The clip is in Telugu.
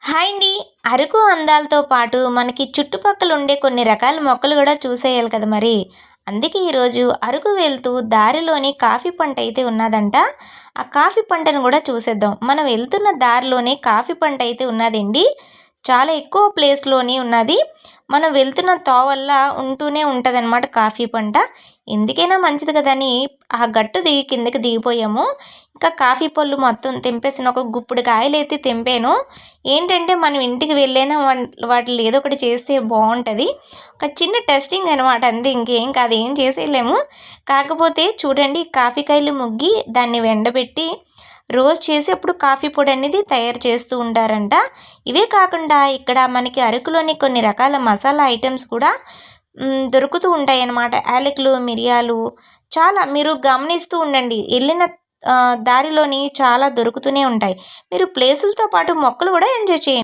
హాయ్ అండి. అరకు అందాలతో పాటు మనకి చుట్టుపక్కల ఉండే కొన్ని రకాల మొక్కలు కూడా చూసేయాలి కదా మరి. అందుకే ఈరోజు అరకు వెళ్తూ దారిలోని కాఫీ పంట అయితే ఉన్నదంట. ఆ కాఫీ పంటను కూడా చూసేద్దాం. మనం వెళ్తున్న దారిలోనే కాఫీ పంట అయితే ఉన్నదండి. చాలా ఎక్కువ ప్లేస్‌లోని ఉన్నది. మనం వెళ్తున్న తోవల్ల ఉంటూనే ఉంటదనమాట కాఫీ పంట. ఎందుకైనా మంచిది కదని ఆ గట్టు దిగి కిందకి దిగిపోయాము. ఇంకా కాఫీ పళ్ళు మొత్తం తెంపేసిన ఒక గుప్పుడు కాయలైతే తెంపాను. ఏంటంటే మనం ఇంటికి వెళ్ళైనా వాటిలో ఏదో ఒకటి చేస్తే బావుంటది. ఒక చిన్న టెస్టింగ్ అనమాట అంతే, ఇంకేం కాదు, ఏం చేసేయలేము. కాకపోతే చూడండి, కాఫీ కాయలు ముగ్గి దాన్ని ఎండబెట్టి రోస్ట్ చేసి అప్పుడు కాఫీ పొడి అనేది తయారు చేస్తూ ఉంటారంట. ఇవే కాకుండా ఇక్కడ మనకి అరకులోని కొన్ని రకాల మసాలా ఐటెమ్స్ కూడా దొరుకుతూ ఉంటాయన్నమాట. యాలకులు, మిరియాలు చాలా మీరు గమనిస్తూ ఉండండి. ఎళ్ళిన దారిలోని చాలా దొరుకుతూనే ఉంటాయి. మీరు ప్లేసులతో పాటు మొక్కలు కూడా ఎంజాయ్ చేయండి.